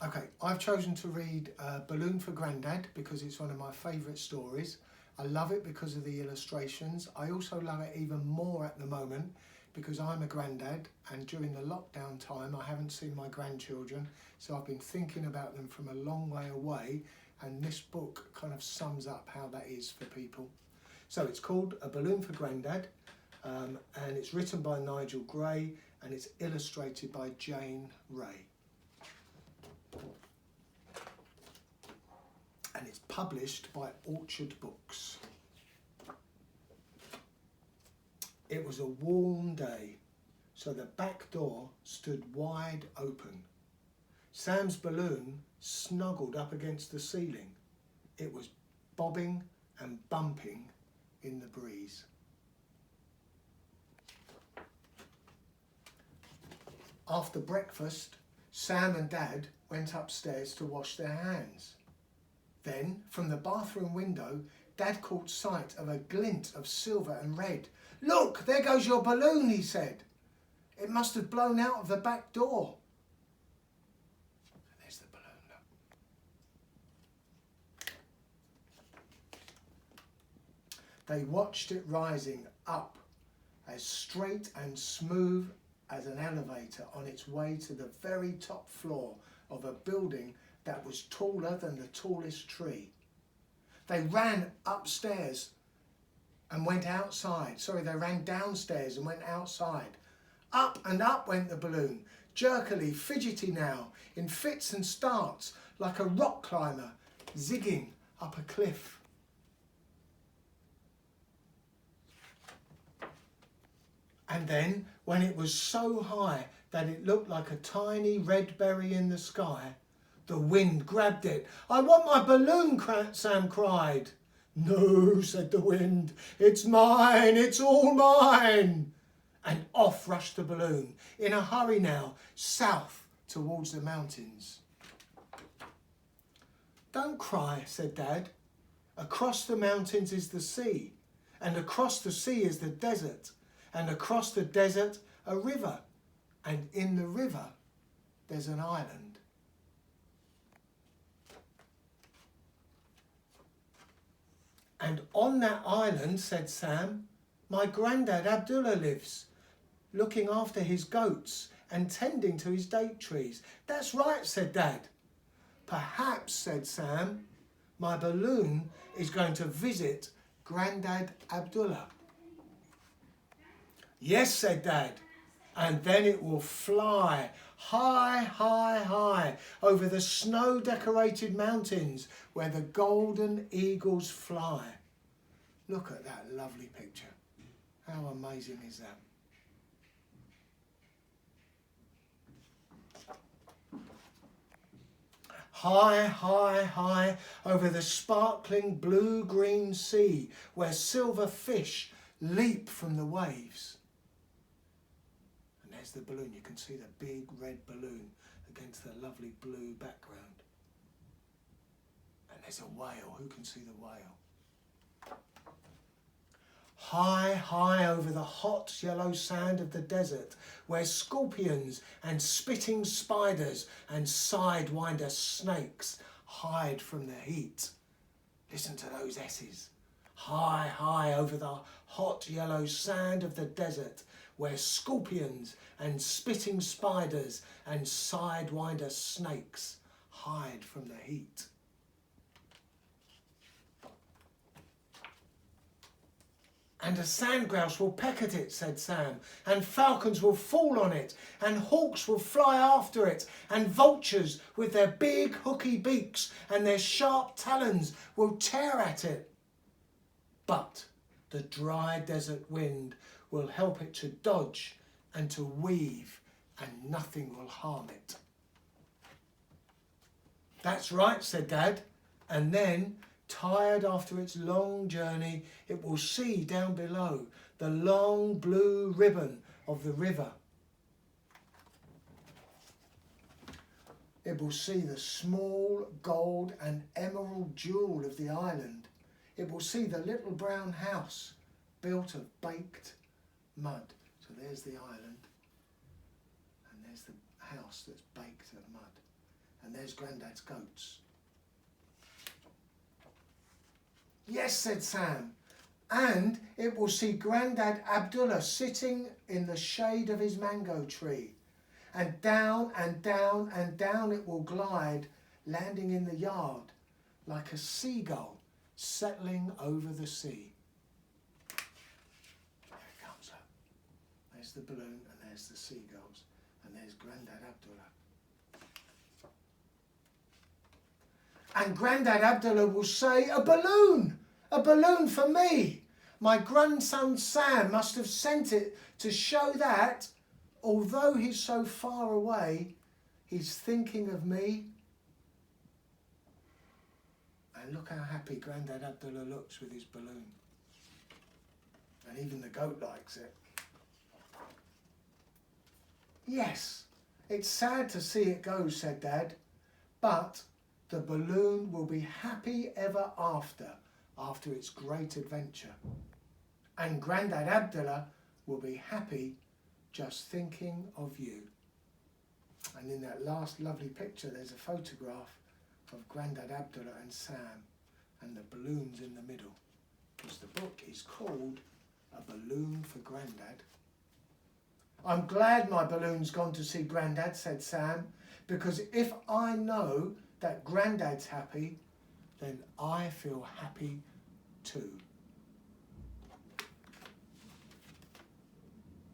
Okay, I've chosen to read A Balloon for Grandad because it's one of my favourite stories. I love it because of the illustrations. I also love it even more at the moment because I'm a granddad, and during the lockdown time I haven't seen my grandchildren, so I've been thinking about them from a long way away, and this book kind of sums up how that is for people. So it's called A Balloon for Grandad, and it's written by Nigel Gray and it's illustrated by Jane Ray. And it's published by Orchard Books. It was a warm day, so the back door stood wide open. Sam's balloon snuggled up against the ceiling. It was bobbing and bumping in the breeze. After breakfast, Sam and Dad went upstairs to wash their hands. Then, from the bathroom window, Dad caught sight of a glint of silver and red. "Look, there goes your balloon," he said. "It must have blown out of the back door." There's the balloon, look. They watched it rising up, as straight and smooth as an elevator on its way to the very top floor of a building that was taller than the tallest tree. They ran upstairs and went outside. They ran downstairs and went outside. Up and up went the balloon, jerkily, fidgety now, in fits and starts, like a rock climber zigging up a cliff. And then, when it was so high that it looked like a tiny red berry in the sky, the wind grabbed it. "I want my balloon," Sam cried. "No," said the wind, "it's mine, it's all mine." And off rushed the balloon, in a hurry now, south towards the mountains. "Don't cry," said Dad. "Across the mountains is the sea, and across the sea is the desert, and across the desert a river, and in the river there's an island." "And on that island," said Sam, "my granddad Abdullah lives, looking after his goats and tending to his date trees." "That's right," said Dad. "Perhaps," said Sam, "my balloon is going to visit Grandad Abdullah." "Yes," said Dad, "and then it will fly high, high, high over the snow-decorated mountains where the golden eagles fly." Look at that lovely picture. How amazing is that? High, high, high over the sparkling blue-green sea where silver fish leap from the waves. And there's the balloon. You can see the big red balloon against the lovely blue background. And there's a whale. Who can see the whale? High, high over the hot yellow sand of the desert where scorpions and spitting spiders and sidewinder snakes hide from the heat. Listen to those S's. High, high over the hot yellow sand of the desert where scorpions and spitting spiders and sidewinder snakes hide from the heat. "And a sandgrouse will peck at it," said Sam, "and falcons will fall on it, and hawks will fly after it, and vultures with their big hooky beaks and their sharp talons will tear at it. But the dry desert wind will help it to dodge and to weave, and nothing will harm it." "That's right," said Dad, "and then, tired after its long journey, it will see down below the long blue ribbon of the river. It will see the small gold and emerald jewel of the island. It will see the little brown house built of baked mud." So there's the island, and there's the house that's baked of mud. And there's Grandad's goats. Yes, said Sam, and it will see Grandad Abdullah sitting in the shade of his mango tree. And down and down and down it will glide, landing in the yard like a seagull settling over the sea. There it comes up. There's the balloon and there's the seagulls and there's Grandad Abdullah. And Grandad Abdullah will say, a balloon for me. My grandson Sam must have sent it to show that, although he's so far away, he's thinking of me. And look how happy Grandad Abdullah looks with his balloon. And even the goat likes it. Yes, it's sad to see it go, said Dad, but the balloon will be happy ever after its great adventure. And Grandad Abdullah will be happy just thinking of you. And in that last lovely picture, there's a photograph of Grandad Abdullah and Sam, and the balloon's in the middle, because the book is called A Balloon for Grandad. I'm glad my balloon's gone to see Grandad, said Sam, because if I know that Grandad's happy, then I feel happy too.